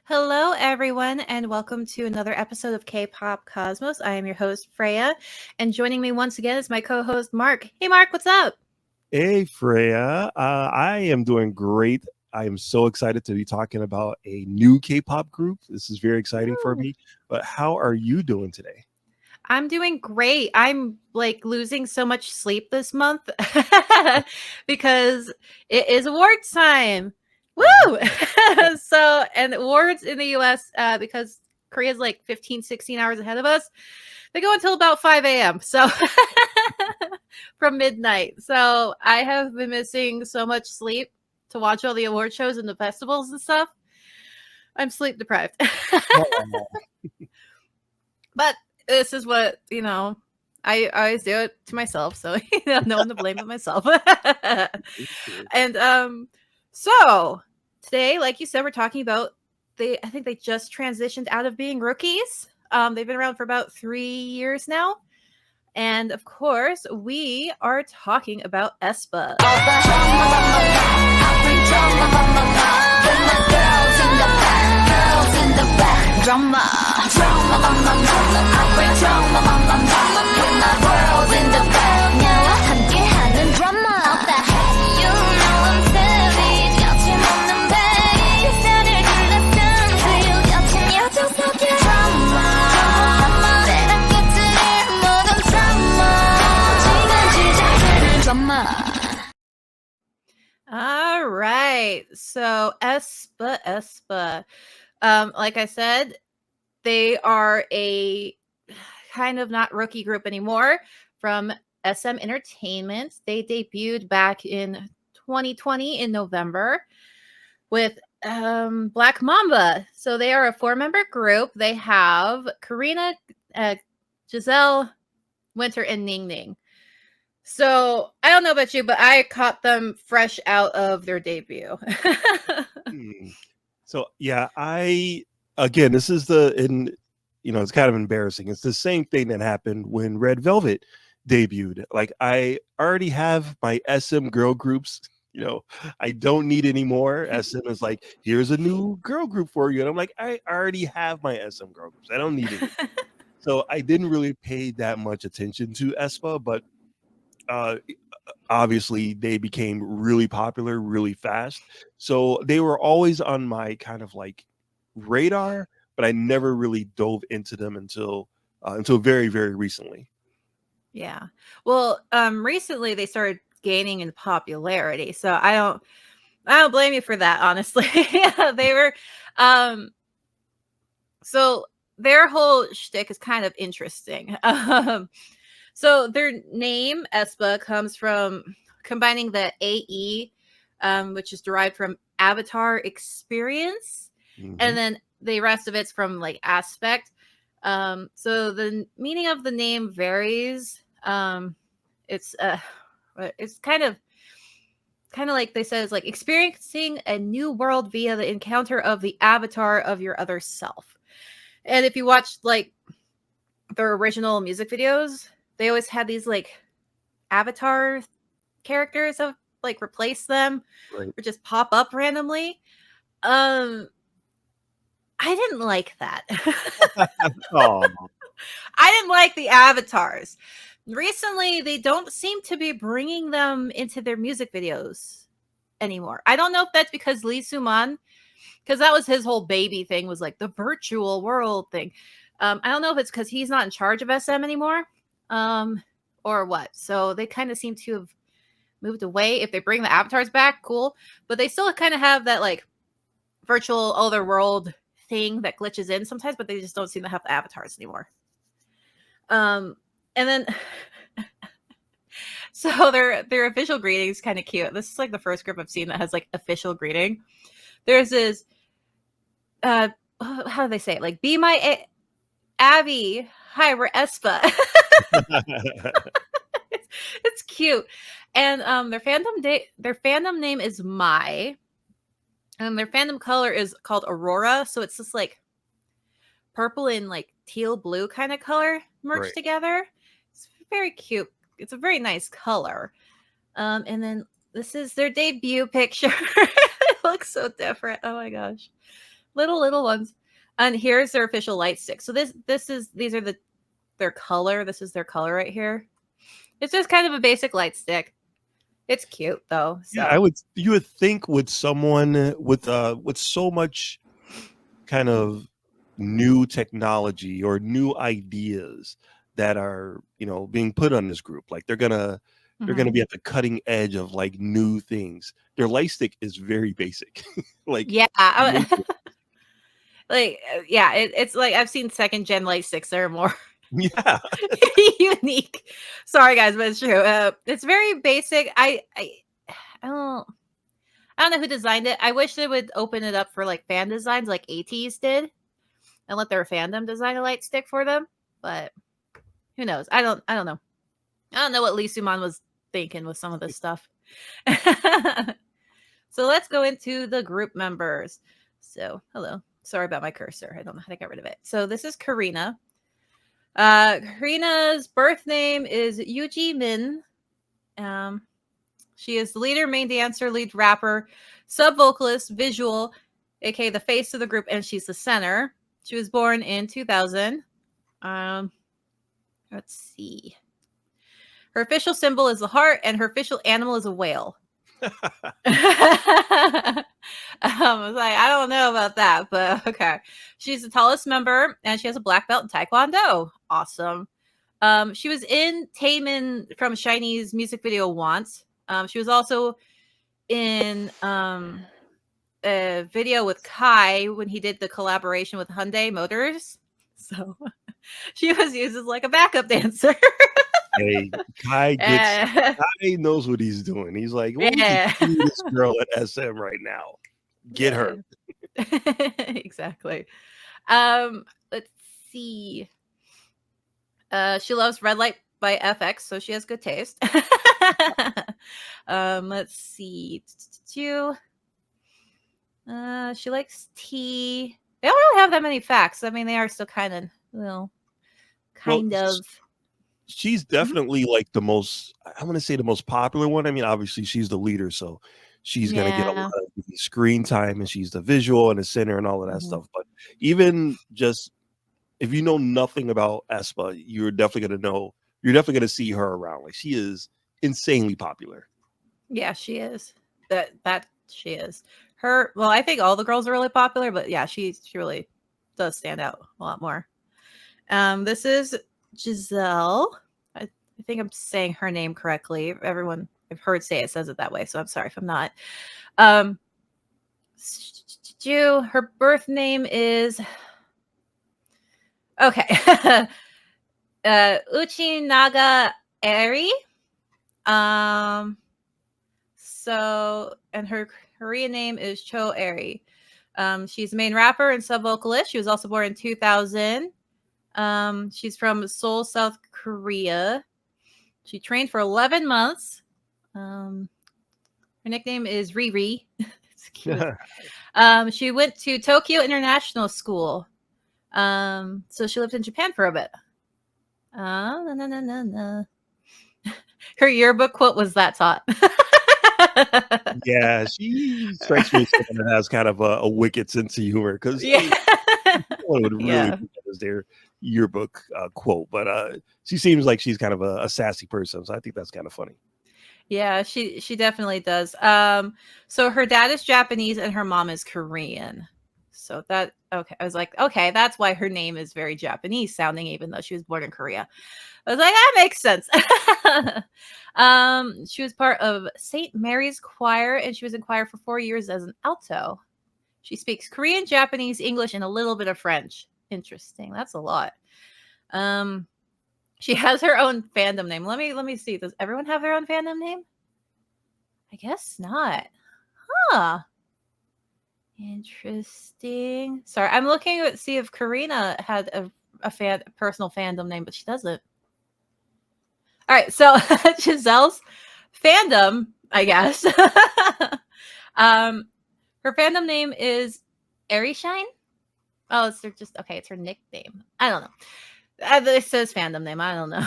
Hello, everyone, and welcome to another episode of Kpop Cosmos. I am your host, Freyja, and joining me once again is my co-host, Mark. Hey, Mark, what's up? Hey, Freyja. I am doing great. I am so excited to be talking about a new K-pop group. This is very exciting for me. But how are you doing today? I'm doing great. I'm like losing so much sleep this month because it is awards time. Woo! So, and awards in the US, because Korea's like 15, 16 hours ahead of us, they go until about 5 a.m. So, from midnight. So, I have been missing so much sleep to watch all the award shows and the festivals and stuff. I'm sleep deprived. But this is what, I always do it to myself. So, no one to blame but myself. And so today, like you said, we're talking about I think they just transitioned out of being rookies. They've been around for about 3 years now. And of course, we are talking about Aespa. All right. So Aespa. Like I said, they are a kind of not rookie group anymore from SM Entertainment. They debuted back in 2020 in November with Black Mamba. So they are a 4-member group. They have Karina, Giselle, Winter, and Ning Ning. So I don't know about you, but I caught them fresh out of their debut. So yeah, this is it's kind of embarrassing. It's the same thing that happened when Red Velvet debuted. Like, I already have my SM girl groups. I don't need any more. SM is like, here's a new girl group for you, and I'm like, I already have my SM girl groups. I don't need it. So I didn't really pay that much attention to Aespa, but obviously they became really popular really fast. So they were always on my kind of like radar, but I never really dove into them until very, very recently. Yeah. Well, recently they started gaining in popularity. So I don't blame you for that, honestly. They were so their whole shtick is kind of interesting. So their name, Aespa, comes from combining the AE, which is derived from Avatar Experience, and then the rest of it's from like aspect. So the meaning of the name varies. It's kind of like they said, it's like experiencing a new world via the encounter of the avatar of your other self. And if you watch like their original music videos, they always had these like avatar characters that like replace them, right, or just pop up randomly. I didn't like that. Oh. I didn't like the avatars. Recently, they don't seem to be bringing them into their music videos anymore. I don't know if that's because Lee Soo-man, because that was his whole baby thing, was like the virtual world thing. I don't know if it's because he's not in charge of SM anymore, or what. So they kind of seem to have moved away. If they bring the avatars back, cool. But they still kind of have that like virtual other world thing that glitches in sometimes, but they just don't seem to have the avatars anymore. And then so their official greeting is kind of cute. This is like the first group I've seen that has like official greeting. There's this how do they say it? Like, be my Abby. Hi, we're Aespa. It's cute. And their fandom name is Mai. And their fandom color is called Aurora. So it's this like purple and like teal blue kind of color merged together. It's very cute. It's a very nice color. And then this is their debut picture. It looks so different. Oh my gosh. Little ones. And here's their official light stick. So these are their color. This is their color right here. It's just kind of a basic light stick. It's cute though. So. Yeah, you would think with someone with so much kind of new technology or new ideas that are, being put on this group, like they're gonna be at the cutting edge of like new things. Their light stick is very basic. Like yeah. Like it's like I've seen second gen light sticks that are more unique. Sorry guys, but it's true. It's very basic. I don't know who designed it. I wish they would open it up for like fan designs like ATEEZ did and let their fandom design a light stick for them. But who knows? I don't know. I don't know what Lee Suman was thinking with some of this stuff. So let's go into the group members. So hello. Sorry about my cursor. I don't know how to get rid of it. So this is Karina. Karina's birth name is Yuji Min. She is the leader, main dancer, lead rapper, sub vocalist, visual, aka the face of the group, and she's the center. She was born in 2000. Let's see. Her official symbol is the heart, and her official animal is a whale. I was like, I don't know about that, but okay. She's the tallest member, and she has a black belt in Taekwondo. Awesome. She was in Taemin from SHINee's music video once. She was also in a video with Kai when he did the collaboration with Hyundai Motors. So she was used as like a backup dancer. Hey, Kai knows what he's doing. He's like, well, we can see this girl at SM right now. Get her. Exactly. Let's see. She loves Red Light by FX, so she has good taste. Let's see. She likes tea. They don't really have that many facts. I mean, they are still kind of, She's definitely like the most, I want to say the most popular one. I mean, obviously she's the leader, so she's going to get a lot of screen time, and she's the visual and the center and all of that stuff. But even just if you know nothing about Aespa, you're definitely going to see her around. Like, she is insanely popular. Yeah, she is. That she is. I think all the girls are really popular, but yeah, she really does stand out a lot more. This is Giselle. I think I'm saying her name correctly. Everyone I've heard say it says it that way, so I'm sorry if I'm not. Her birth name is Uchinaga Eri. And her Korean name is Cho Eri. She's the main rapper and sub vocalist. She was also born in 2000. She's from Seoul, South Korea. She trained for 11 months. Her nickname is Riri. It's cute. She went to Tokyo International School. So she lived in Japan for a bit. Her yearbook quote was, "That's hot." Yeah, she strikes me as someone that has kind of a wicked sense of humor, because someone would really put that as their yearbook quote. But she seems like she's kind of a sassy person, so I think that's kind of funny. Yeah, she definitely does. So her dad is Japanese and her mom is Korean. So I was like, okay, that's why her name is very Japanese sounding, even though she was born in Korea. I was like, that makes sense. She was part of St. Mary's Choir, and she was in choir for 4 years as an alto. She speaks Korean, Japanese, English, and a little bit of French. Interesting. That's a lot. She has her own fandom name. Let me see. Does everyone have their own fandom name? I guess not. Huh. Interesting. Sorry, I'm looking to see if Karina had a personal fandom name, but she doesn't. All right, so Giselle's fandom, I guess. Her fandom name is Airshine. Oh, it's just okay. It's her nickname. I don't know. It says fandom name. I don't know.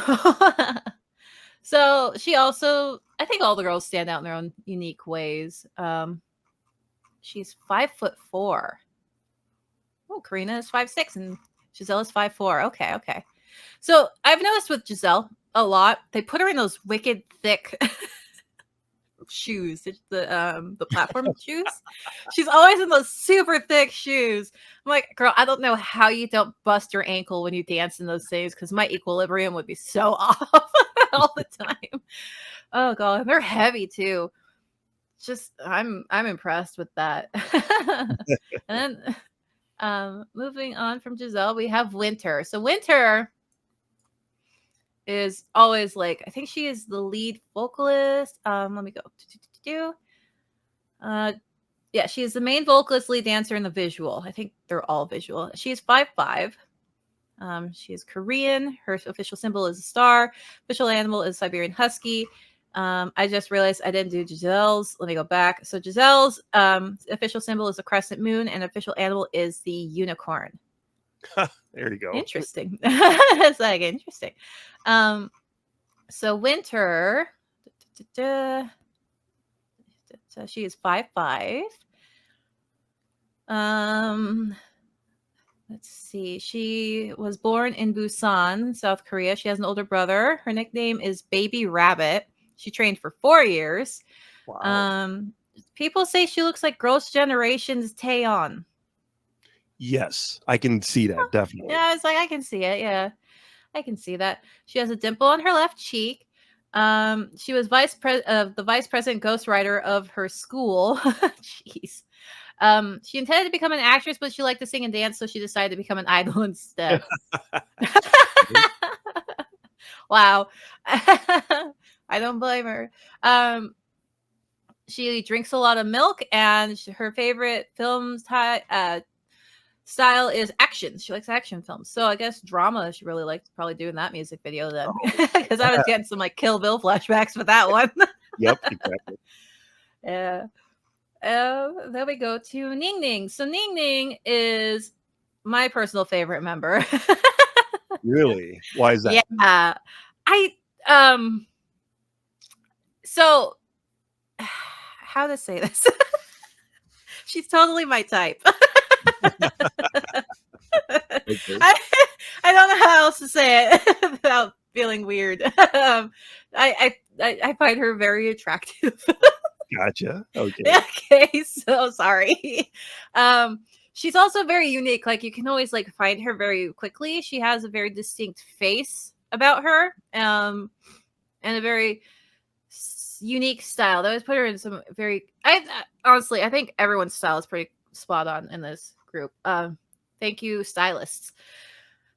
So she also, I think all the girls stand out in their own unique ways. She's 5'4". Oh, Karina is 5'6", and Giselle is 5'4". Okay. So I've noticed with Giselle a lot, they put her in those wicked thick shoes, the platform shoes. She's always in those super thick shoes. I'm like, girl, I don't know how you don't bust your ankle when you dance in those things, because my equilibrium would be so off all the time. Oh god, they're heavy too. Just I'm impressed with that. And then moving on from Giselle, we have Winter. So Winter is always like, I think she is the lead vocalist. Let me go. Yeah, she is the main vocalist, lead dancer, and the visual. I think they're all visual. She is 5'5". She is Korean. Her official symbol is a star. Official animal is Siberian Husky. I just realized I didn't do Giselle's. Let me go back. So Giselle's official symbol is a crescent moon, and official animal is the unicorn. There you go. Interesting. It's like interesting. So Winter, so she is 5'5". Let's see. She was born in Busan, South Korea. She has an older brother. Her nickname is Baby Rabbit. She trained for 4 years. Wow. People say she looks like Girls' Generation's Taeyeon. Yes, I can see that, definitely. Yeah, it's like, I can see it. Yeah, I can see that. She has a dimple on her left cheek. She was the vice president ghostwriter of her school. Jeez. She intended to become an actress, but she liked to sing and dance, so she decided to become an idol instead. Wow. I don't blame her. She drinks a lot of milk, and her favorite film style is action. She likes action films. So I guess drama she really liked probably doing that music video then. Because I was getting some like Kill Bill flashbacks with that one. Yep, exactly. Yeah. Then we go to Ning Ning. So Ning Ning is my personal favorite member. Really? Why is that? Yeah. So how to say this? She's totally my type. Okay. I don't know how else to say it without feeling weird. I find her very attractive. Gotcha. Okay. Okay, so sorry. She's also very unique. Like, you can always like find her very quickly. She has a very distinct face about her, and a very unique style. They always put her in some very. Honestly, I think everyone's style is pretty spot on in this group. Thank you, stylists.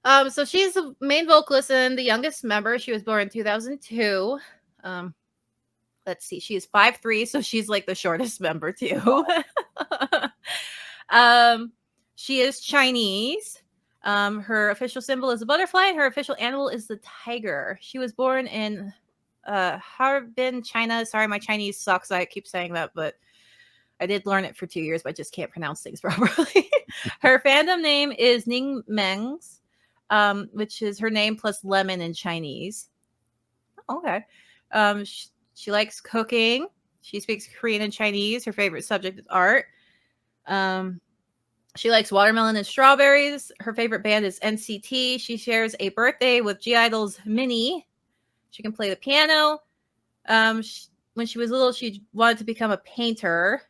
So she's the main vocalist and the youngest member. She was born in 2002. Let's see, she is 5'3", so she's like the shortest member too. She is Chinese. Her official symbol is a butterfly, and her official animal is the tiger. She was born in Harbin, China. Sorry, my Chinese sucks. I keep saying that, but I did learn it for 2 years, but I just can't pronounce things properly. Her fandom name is Ning Mengs, which is her name plus lemon in Chinese. Okay. She likes cooking. She speaks Korean and Chinese. Her favorite subject is art. She likes watermelon and strawberries. Her favorite band is NCT. She shares a birthday with G-Idol's Minnie. She can play the piano. When she was little, she wanted to become a painter.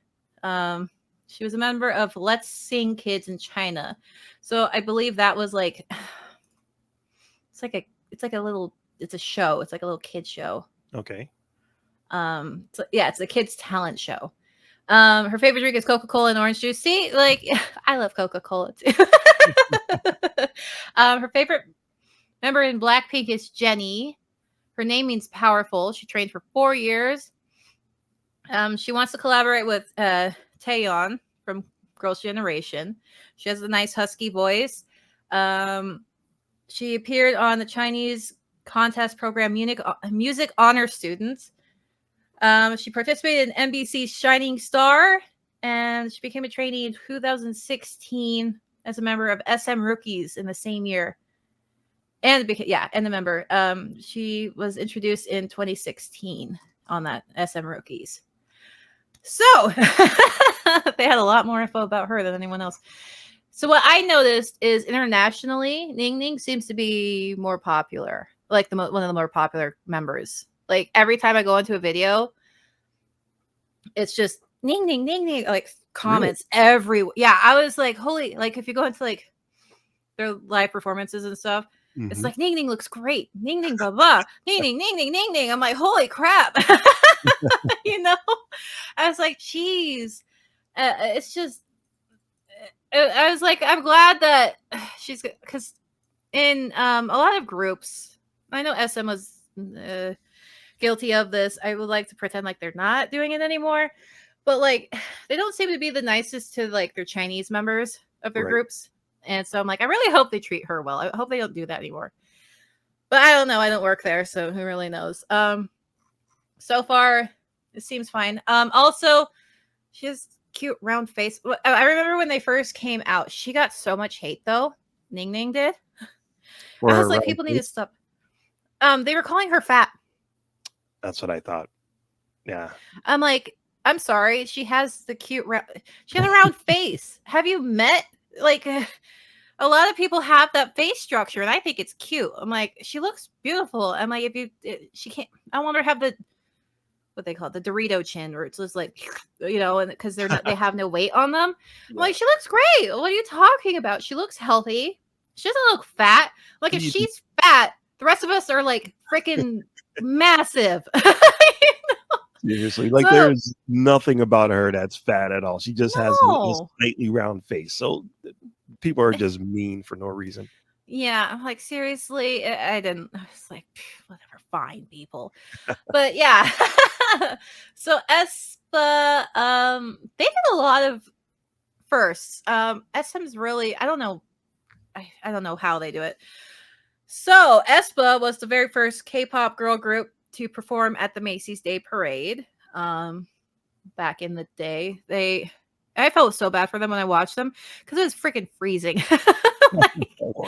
She was a member of Let's Sing Kids in China. So I believe that was like, it's like a show. It's like a little kid show. Okay. So yeah, it's a kids talent show. Her favorite drink is Coca-Cola and orange juice. See, like, I love Coca-Cola too. Her favorite member in Blackpink is Jennie. Her name means powerful. She trained for 4 years. She wants to collaborate with Taeyeon from Girls' Generation. She has a nice husky voice. She appeared on the Chinese contest program Music Honor Students. She participated in NBC's Shining Star and she became a trainee in 2016 as a member of SM Rookies in the same year. And the member. She was introduced in 2016 on that SM Rookies. So they had a lot more info about her than anyone else. So what I noticed is internationally, Ning Ning seems to be more popular, like one of the more popular members. Like every time I go into a video, it's just Ning Ning Ning Ning, like comments everywhere. Yeah, I was like, holy! Like if you go into like their live performances and stuff, it's like Ning Ning looks great. Ning Ning blah blah. Ning Ning Ning Ning Ning Ning. I'm like, holy crap! You know, I was like, geez, it's just. I was like, I'm glad that she's, because in a lot of groups, I know SM was guilty of this. I would like to pretend like they're not doing it anymore, but like they don't seem to be the nicest to like their Chinese members of their groups. And so I'm like, I really hope they treat her well. I hope they don't do that anymore. But I don't know. I don't work there, so who really knows? So far, it seems fine. Also, she has cute round face. I remember when they first came out, she got so much hate though. Ning Ning did. I was like, people need to stop. They were calling her fat. That's what I thought. Yeah. I'm like, I'm sorry. She has the cute she has a round face. Have you met like a lot of people have that face structure, and I think it's cute. I'm like, she looks beautiful. I'm like, she can't. I want her to have the what they call it, the Dorito chin, where it's just like, you know, and because they have no weight on them. I'm like, she looks great. What are you talking about? She looks healthy. She doesn't look fat. Like if she's fat, the rest of us are like freaking massive. You know? Seriously, like there's nothing about her that's fat at all. She just has a slightly round face. So people are just mean for no reason. Yeah, I'm like, seriously, I didn't. I was like, whatever, fine, people. But yeah. So Aespa, they did a lot of firsts. SM's really, I don't know. I don't know how they do it. So Aespa was the very first K-pop girl group to perform at the Macy's Day Parade. Back in the day, I felt so bad for them when I watched them because it was freaking freezing.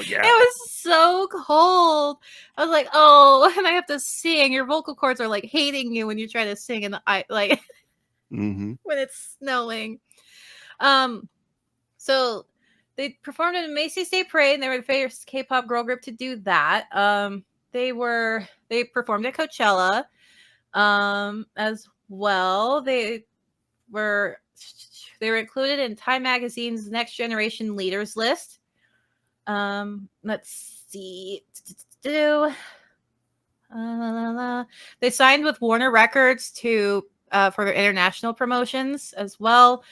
It was so cold. I was like, oh, and I have to sing. Your vocal cords are like hating you when you try to sing in the like when it's snowing. So they performed in a Macy's Day Parade, and they were the first K-pop girl group to do that. They performed at Coachella as well. They were included in Time Magazine's Next Generation Leaders list. Let's see. They signed with Warner Records to for their international promotions as well.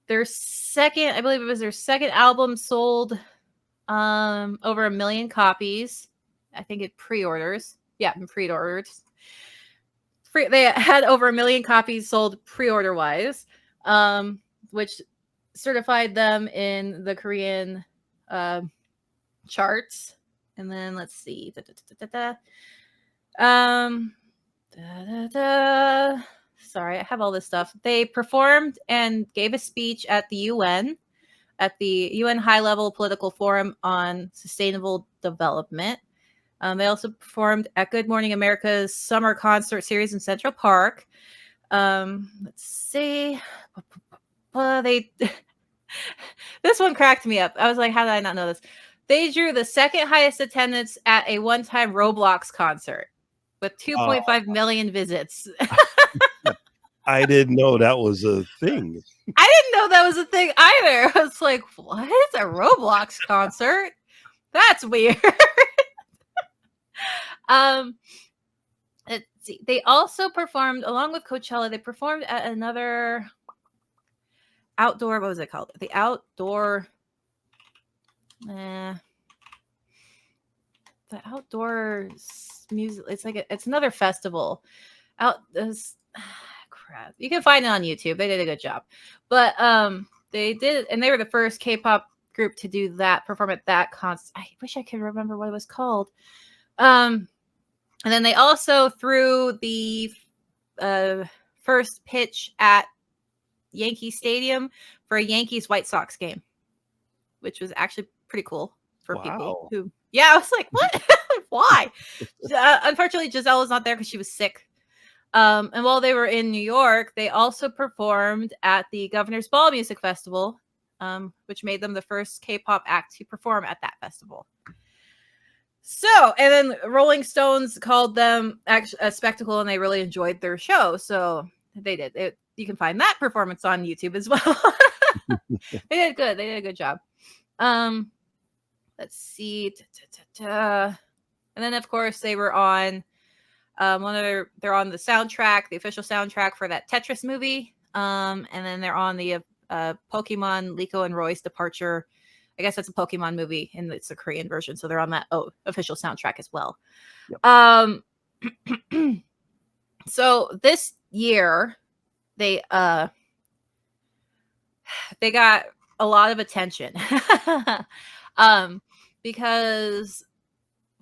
Their second, I believe it was their second album, sold over 1 million copies. I think it pre-orders. Yeah, pre-orders. They had over 1 million copies sold pre-order wise, which certified them in the Korean charts. And then let's see. Sorry, I have all this stuff. They performed and gave a speech at the UN High-Level Political Forum on Sustainable Development. They also performed at Good Morning America's summer concert series in Central Park. Let's see. This one cracked me up. I was like, how did I not know this? They drew the second highest attendance at a one-time Roblox concert with 2.5 million visits. I didn't know that was a thing. I didn't know that was a thing either. I was like, what? A Roblox concert? That's weird. Let's see. They also performed, along with Coachella, they performed at another outdoor, what was it called? The outdoor the outdoor music, it's another festival crap, you can find it on YouTube. They did a good job, but they did, and they were the first K-pop group to do that, perform at that concert. I wish I could remember what it was called. And then they also threw the first pitch at Yankee Stadium for a Yankees White Sox game, which was actually pretty cool for people who. Yeah, I was like, what? Why? Unfortunately, Giselle was not there because she was sick. And while they were in New York, they also performed at the Governor's Ball Music Festival, which made them the first K-pop act to perform at that festival. So, and then Rolling Stones called them a spectacle, and they really enjoyed their show. So they did. You can find that performance on YouTube as well. They did good. They did a good job. Let's see. And then, of course, they were on they're on the soundtrack, the official soundtrack for that Tetris movie. And then they're on the Pokemon Liko and Roy's Departure. I guess that's a Pokemon movie, and it's a Korean version, so they're on that official soundtrack as well. Yep. So this year, they got a lot of attention because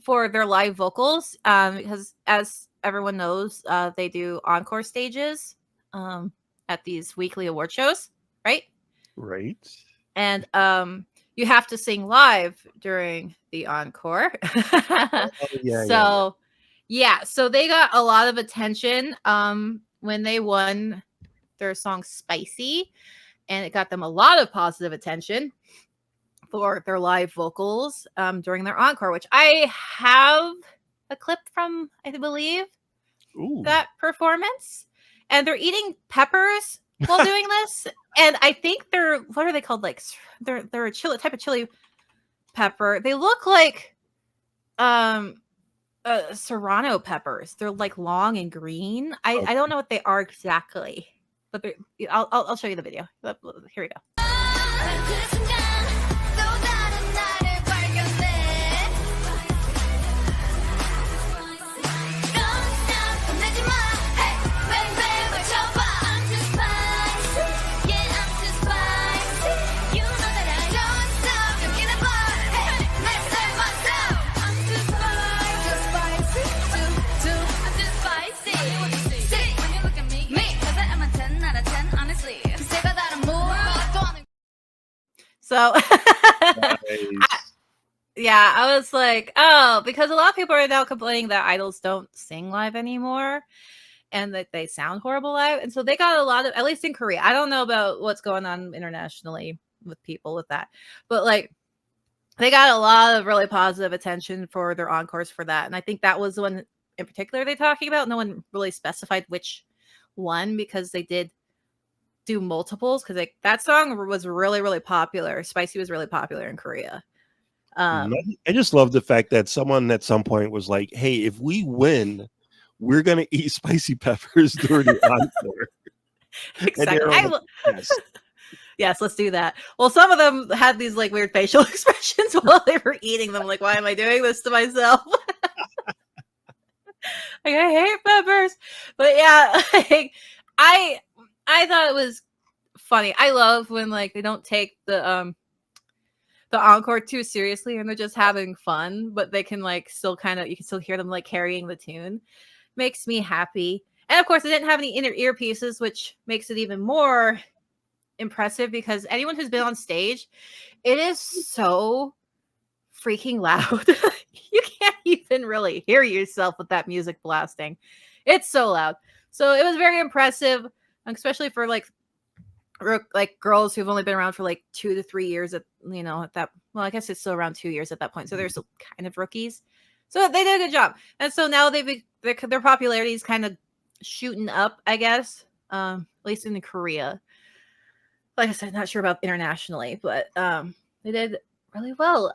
for their live vocals, because as everyone knows, they do encore stages at these weekly award shows, right? Right. And you have to sing live during the encore. So they got a lot of attention when they won their song Spicy, and it got them a lot of positive attention for their live vocals during their encore, which I have a clip from, I believe, that performance. And they're eating peppers while doing this, and I think they're, what are they called? Like they're a type of chili pepper. They look like serrano peppers. They're like long and green. I don't know what they are exactly, but I'll show you the video. Here we go. So, I was like, oh, because a lot of people are now complaining that idols don't sing live anymore and that they sound horrible live. And so they got a lot of, at least in Korea, I don't know about what's going on internationally with people with that, but like they got a lot of really positive attention for their encores for that. And I think that was the one in particular they're talking about. No one really specified which one, because they did do multiples, because like that song was really, really popular. Spicy was really popular in Korea. I just love the fact that someone at some point was like, hey, if we win, we're gonna eat spicy peppers during the encore. Exactly. Yes, let's do that. Well, some of them had these like weird facial expressions while they were eating them. Like, why am I doing this to myself? Like, I hate peppers. But yeah, like, I thought it was funny. I love when like they don't take the encore too seriously and they're just having fun, but they can like still kind of, you can still hear them like carrying the tune. Makes me happy. And of course, I didn't have any inner earpieces, which makes it even more impressive, because anyone who's been on stage, it is so freaking loud. You can't even really hear yourself with that music blasting. It's so loud. So it was very impressive, especially for like girls who've only been around for like 2 to 3 years at that, well, I guess it's still around 2 years at that point, so they're still kind of rookies. So they did a good job, and so now their popularity is kind of shooting up, I guess, at least in Korea. Like I said, not sure about internationally, but they did really well.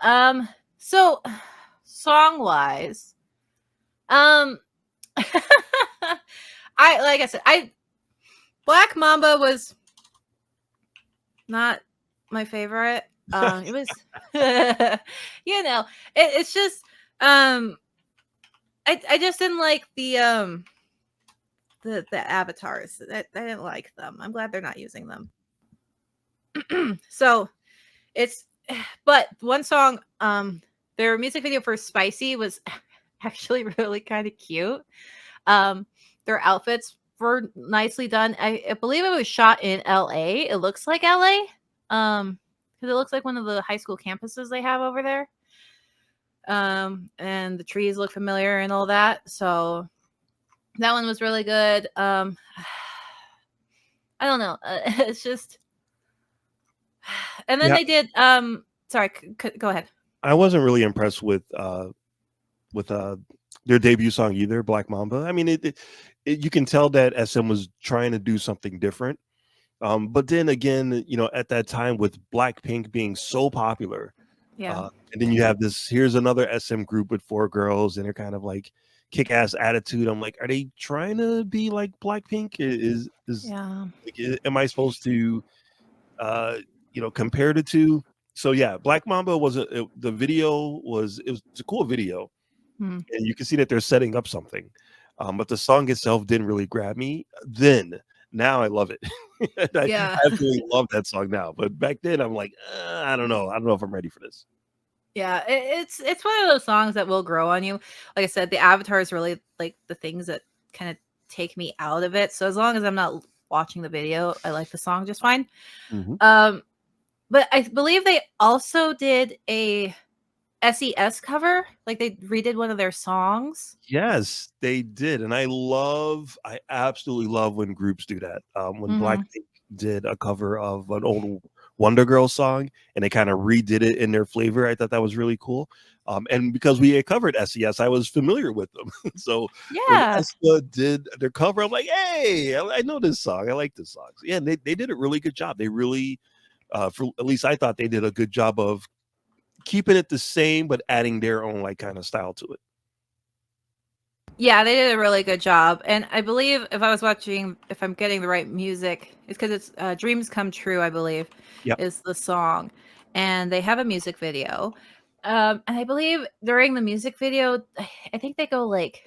So song wise, Black Mamba was not my favorite. It was, it's just, I just didn't like the avatars. I didn't like them. I'm glad they're not using them. So but one song, their music video for Spicy was actually really kind of cute. Their outfits were nicely done. I believe it was shot in LA. It looks like LA. Because it looks like one of the high school campuses they have over there. And the trees look familiar and all that. So that one was really good. I don't know. It's just, and then Yeah, they did. Sorry, go ahead. I wasn't really impressed with their debut song either, Black Mamba. I mean, you can tell that SM was trying to do something different. But then again, at that time with Blackpink being so popular, Yeah. and then you have here's another SM group with 4 girls, and they're kind of like kick-ass attitude. I'm like, are they trying to be like Blackpink? Yeah. Am I supposed to, compare the two? So yeah, Black Mamba the video it's a cool video, Hmm. and you can see that they're setting up something. But the song itself didn't really grab me then. Now I love it. I Yeah. absolutely love that song now. But back then I'm like, I don't know. I don't know if I'm ready for this. Yeah, it's one of those songs that will grow on you. Like I said, the avatar is really like the things that kind of take me out of it. So as long as I'm not watching the video, I like the song just fine. Mhm. But I believe they also did a SES cover. Like they redid one of their songs. Yes, they did, and I absolutely love when groups do that. When Hmm. Blackpink did a cover of an old Wonder Girls song, and they kind of redid it in their flavor, I thought that was really cool. And because we had covered SES, I was familiar with them. So when Yeah. Aespa did their cover, I'm like, hey, I know this song. I like this song. So, yeah, they did a really good job. They really, for at least I thought they did a good job of keeping it the same, but adding their own like kind of style to it. Yeah, they did a really good job. And I believe if I'm getting the right music, it's because it's Dreams Come True, I believe, Yeah. is the song. And they have a music video. And I believe during the music video, I think they go like,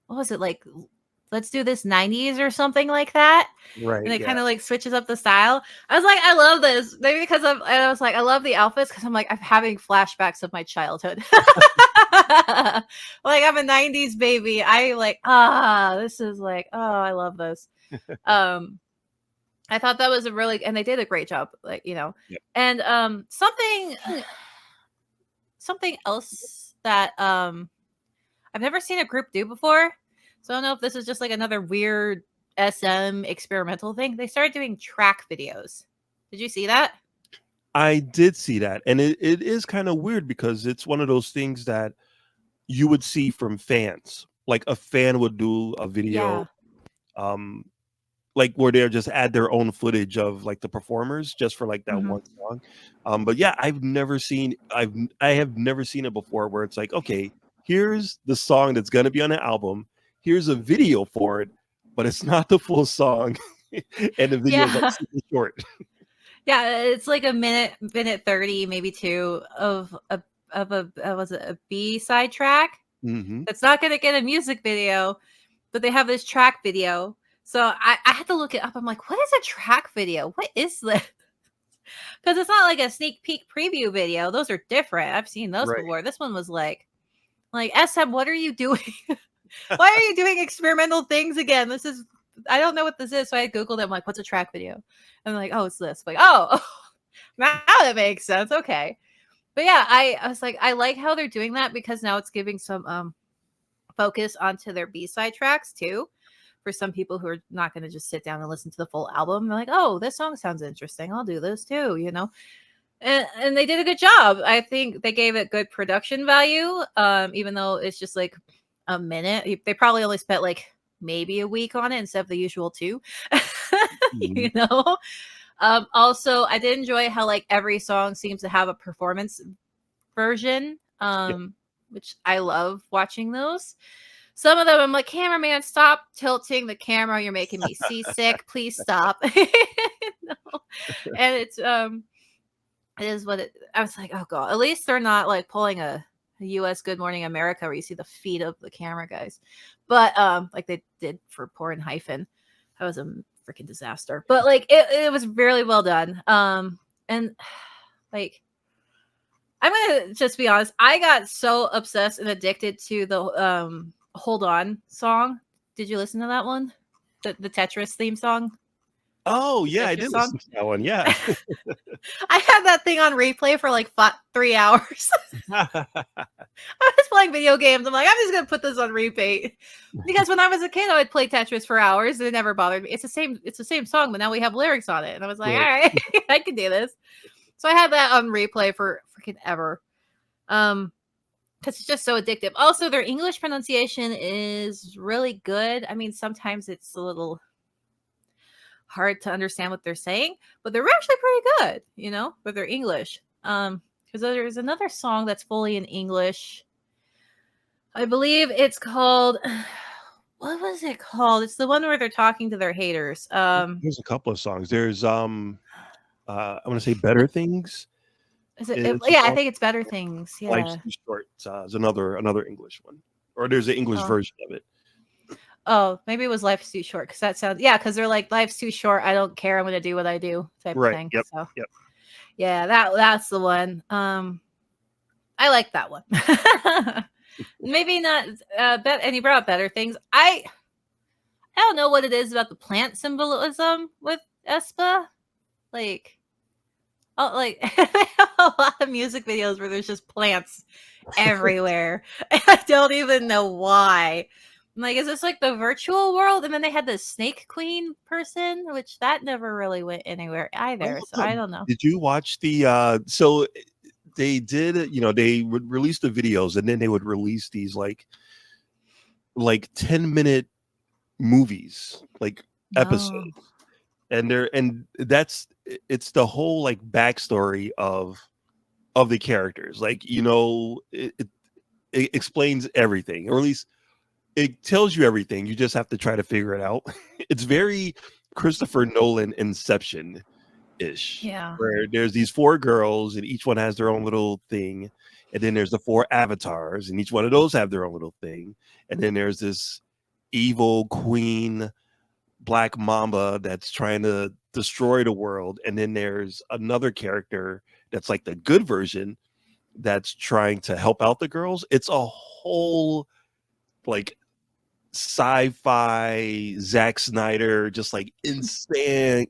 what was it like? Let's do this 90s or something like that. Right. And it Yeah. kind of like switches up the style. I was like, I love this. Maybe because I was like, I love the outfits because I'm like, I'm having flashbacks of my childhood. Like I'm a 90s baby. I like, this is like, oh, I love this. Um, I thought that was and they did a great job, like, Yeah. and something else that I've never seen a group do before. So I don't know if this is just like another weird SM experimental thing. They started doing track videos. Did you see that? I did see that, and it is kind of weird because it's one of those things that you would see from fans. Like a fan would do a video, Yeah. um, like where they'll just add their own footage of like the performers just for like that Hmm. one song. But yeah, I have never seen it before where it's like, okay, here's the song that's gonna be on the album, here's a video for it, but it's not the full song, and the video is like Yeah. super short. Yeah, it's like a minute 30, maybe two of a was it a B side track Hmm. that's not gonna get a music video, but they have this track video. So I had to look it up. I'm like, what is a track video? What is this? Because it's not like a sneak peek preview video. Those are different. I've seen those Right. before. This one was like SM, what are you doing? Why are you doing experimental things again? I don't know what this is. So I Googled it. I'm like, what's a track video? And I'm like, oh, it's this. I'm like, oh, now that makes sense. Okay. But yeah, I was like, I like how they're doing that because now it's giving some focus onto their B-side tracks too. For some people who are not going to just sit down and listen to the full album, they're like, oh, this song sounds interesting. I'll do this too, And they did a good job. I think they gave it good production value, even though it's just like a minute. They probably only spent like maybe a week on it instead of the usual 2. Mhm. you know. Also, I did enjoy how like every song seems to have a performance version, Yeah. which I love watching those. Some of them, I'm like, cameraman, stop tilting the camera. You're making me seasick. Please stop. No. And it is what it. I was like, oh god. At least they're not like pulling a U.S. Good Morning America where you see the feet of the camera guys, but like they did for Poor and Hyphen. That was a freaking disaster. But like it was really well done. And like I'm gonna just be honest. I got so obsessed and addicted to the Hold On song. Did you listen to that one? the Tetris theme song. Oh The yeah, I Tetris did song. listen to that one. Yeah. I had that thing on replay for like 3 hours. I was playing video games. I'm like, I'm just gonna put this on repeat because when I was a kid, I would play Tetris for hours. And it never bothered me. It's the same song, but now we have lyrics on it, and I was like, Right. all right, I can do this. So I had that on replay for freaking ever. Because it's just so addictive. Also, their English pronunciation is really good. I mean, sometimes it's a little hard to understand what they're saying, but they're actually pretty good, you know, with their English. Because there's another song that's fully in English. I believe it's called what was it called? It's the one where they're talking to their haters. There's a couple of songs. There's I want to say Better Things. It's a Yeah, I song. think it's Better Things. Life's Yeah. Too Short. Is another English one, or there's an English Oh. version of it. Oh, maybe it was Life's Too Short because that sounds because they're like life's too short. I don't care. I'm gonna do what I do type of thing. Yep. So Yep. yeah, that's the one. I like that one. Maybe not. And you brought up Better Things. I don't know what it is about the plant symbolism with Aespa. Like, they have a lot of music videos where there's just plants everywhere. And I don't even know why. I'm like, is this like the virtual world? And then they had the Snake Queen person, which that never really went anywhere either. So I don't know. Did you watch the so they did, they would release the videos and then they would release these like 10-minute movies, like episodes. And it's the whole like backstory of the characters. Like, it explains everything, or at least it tells you everything. You just have to try to figure it out. It's very Christopher Nolan Inception ish. Yeah. Where there's these 4 girls and each one has their own little thing. And then there's the 4 avatars and each one of those have their own little thing. And then there's this evil queen Black Mamba that's trying to destroy the world. And then there's another character that's like the good version that's trying to help out the girls. It's a whole like sci-fi Zack Snyder, just like insanity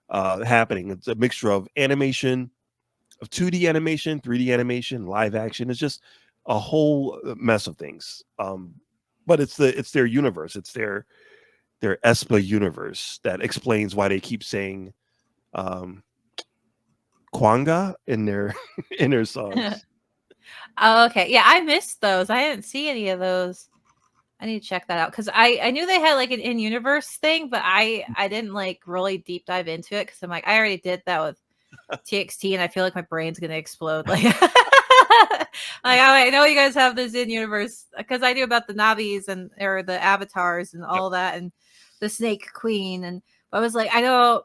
happening. It's a mixture of animation, of 2D animation, 3D animation, live action. It's just a whole mess of things. But it's their universe. It's their Aespa universe that explains why they keep saying Kwanga in their in their songs. Oh, okay. Yeah, I missed those. I didn't see any of those. I need to check that out because I knew they had like an in-universe thing, but I didn't like really deep dive into it because I'm like, I already did that with TXT and I feel like my brain's gonna explode. Like, I know you guys have this in-universe because I knew about the Navis or the avatars and all that and the Snake Queen, and I was like, I don't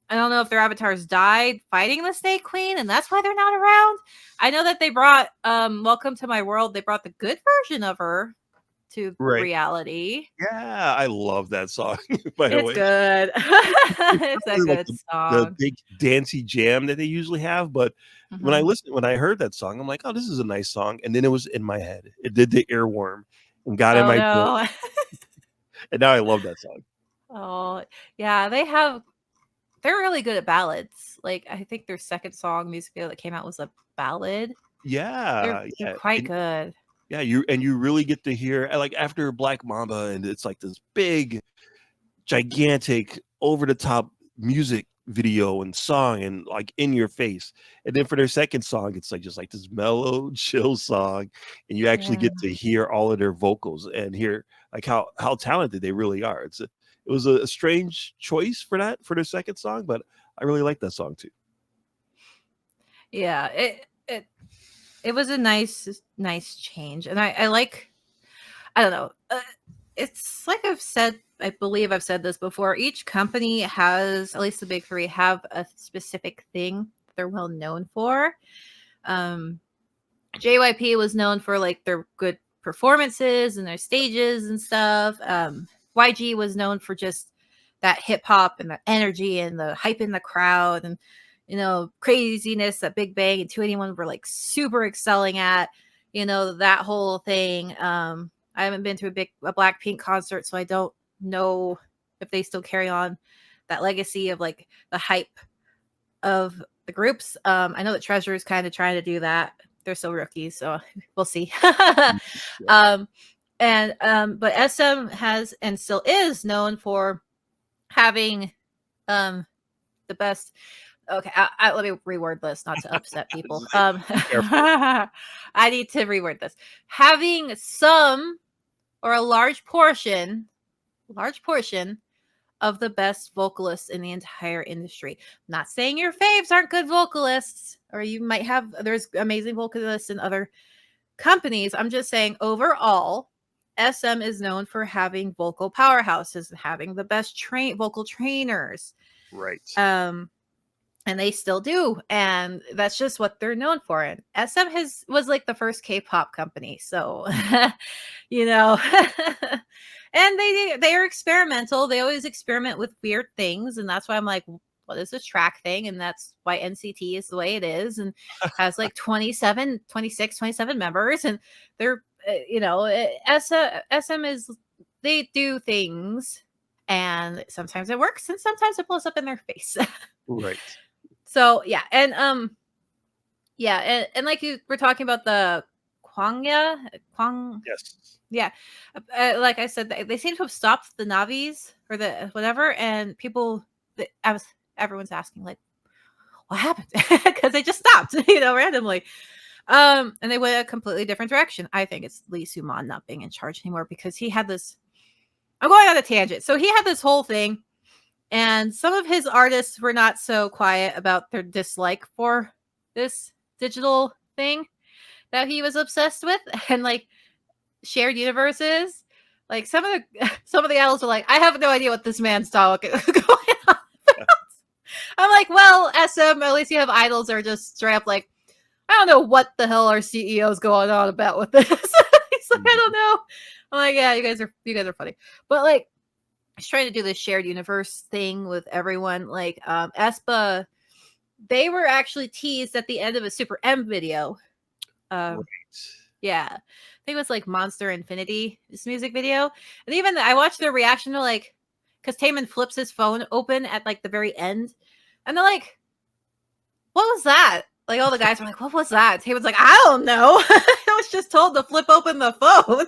know if their avatars died fighting the Snake Queen and that's why they're not around. I know that they brought Welcome to My World, they brought the good version of her to reality. Yeah, I love that song. By the way, good. It's a good song. The big dancey jam that they usually have, but when I heard that song, I'm like, oh, this is a nice song, and then it was in my head. It did the earworm and got in my brain. And now I love that song. Oh yeah, they're really good at ballads. Like I think their second song music video that came out was a ballad. Yeah, they're quite good. Yeah, you really get to hear like after Black Mamba, and it's like this big, gigantic, over the top music video and song, and like in your face. And then for their second song, it's like just like this mellow, chill song, and you actually get to hear all of their vocals and hear like how talented they really are. It was a strange choice for their second song, but I really like that song too. Yeah, it was a nice change, and I like, I don't know, it's like I believe I've said this before, each company has, at least the big 3 have a specific thing they're well known for. JYP was known for like their good performances and their stages and stuff. YG was known for just that hip hop and the energy and the hype in the crowd and craziness that Big Bang and 2NE1 were like super excelling at, that whole thing. I haven't been to a Blackpink concert, so I don't know if they still carry on that legacy of like the hype of the groups. I know that Treasure is kind of trying to do that. They're still rookies, so we'll see. Yeah. But SM has and still is known for having the best. Okay, let me reword this not to upset people. Careful. I need to reword this. Having some or a large portion of the best vocalists in the entire industry. I'm not saying your faves aren't good vocalists, or you might have, there's amazing vocalists in other companies. I'm just saying overall, SM is known for having vocal powerhouses and having the best vocal trainers. Right. And they still do, and that's just what they're known for. And SM was like the first K-pop company, so you know. And they are experimental. They always experiment with weird things, and that's why I'm like, what is this track thing? And that's why NCT is the way it is, and has like 27 members, and they're SM is, they do things, and sometimes it works and sometimes it blows up in their face. Right. So yeah, and like you were talking about the Kwang, Yes. yeah, like I said, they seem to have stopped the Navis or the whatever, and everyone's asking like, what happened? Because they just stopped, randomly. And they went a completely different direction. I think it's Lee Suman not being in charge anymore, because he had this. I'm going on a tangent. So he had this whole thing. And some of his artists were not so quiet about their dislike for this digital thing that he was obsessed with, and like shared universes. Like some of the idols were like, I have no idea what this man's talking going on. I'm like, well, SM, at least you have idols that are just straight up like, I don't know what the hell our CEO's going on about with this. He's like, I don't know. I'm like, yeah, you guys are funny, but like, he's trying to do this shared universe thing with everyone. Like Aespa, they were actually teased at the end of a Super M video. Right. Yeah, I think it was like Monster Infinity, this music video. And even I watched their reaction to like, because Taemin flips his phone open at like the very end, and they're like, what was that? Like all the guys were like, what was that? Taemin's like, I don't know. I was just told to flip open the phone.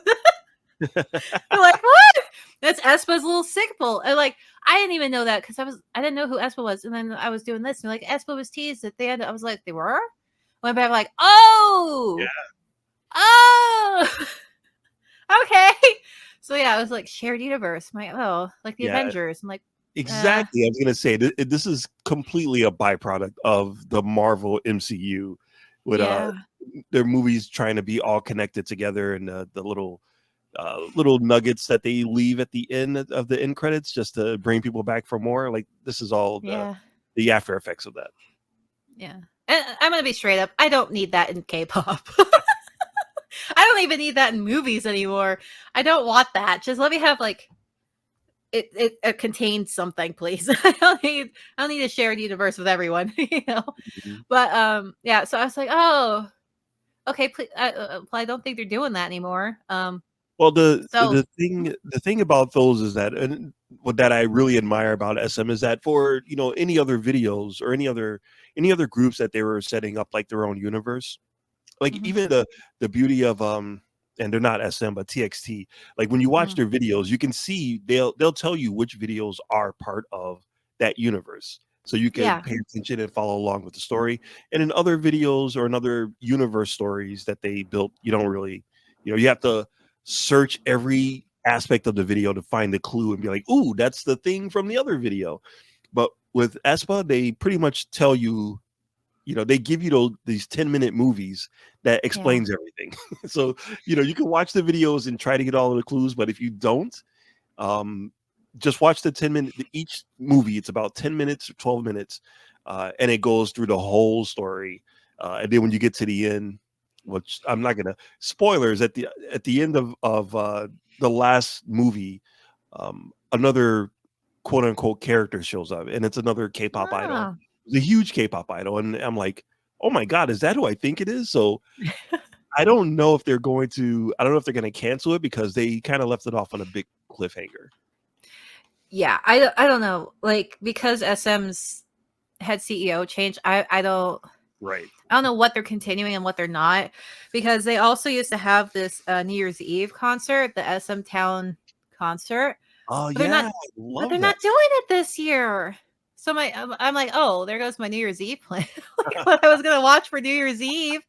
They're like, what? That's Aespa's little signal. And like, I didn't even know that, because I didn't know who Aespa was. And then I was doing this, and like, Aespa was teased at the end. I was like, they were? Went back like, oh, Yeah. Oh, okay. So yeah, it was like shared universe. I'm like, oh, like the Avengers. I'm like, exactly. I was gonna say this is completely a byproduct of the Marvel MCU, with their movies trying to be all connected together, and the little nuggets that they leave at the end of the end credits just to bring people back for more. Like, this is all the after effects of that. Yeah, and I'm gonna be straight up. I don't need that in K-pop. I don't even need that in movies anymore. I don't want that. Just let me have like it contains something, please. I don't need a shared universe with everyone, Mm-hmm. But yeah. So I was like, oh, okay. Please, I don't think they're doing that anymore. Well, the thing about those is that, and what that I really admire about SM is that for any other videos or any other groups that they were setting up like their own universe, like even the beauty of and they're not SM but TXT, like when you watch their videos, you can see they'll tell you which videos are part of that universe, so you can pay attention and follow along with the story. And in other videos or in other universe stories that they built, you don't really, you have to search every aspect of the video to find the clue and be like, ooh, that's the thing from the other video. But with Aespa, they pretty much tell you, they give you these 10-minute movies that explains everything. So, you can watch the videos and try to get all of the clues, but if you don't, just watch the 10-minute, each movie, it's about 10 minutes or 12 minutes, and it goes through the whole story. And then when you get to the end, which I'm not gonna spoilers, at the end of the last movie, another quote unquote character shows up, and it's another K-pop idol. It's a huge K-pop idol, and I'm like, oh my god, is that who I think it is? So I don't know if they're going to cancel it, because they kind of left it off on a big cliffhanger. Yeah, I don't know, like, because SM's head CEO changed. Right. I don't know what they're continuing and what they're not, because they also used to have this New Year's Eve concert, the SM Town concert, Oh but they're not yeah, I but love they're that. not doing it this year. So I'm like, oh, there goes my New Year's Eve plan. Like what I was gonna watch for New Year's Eve,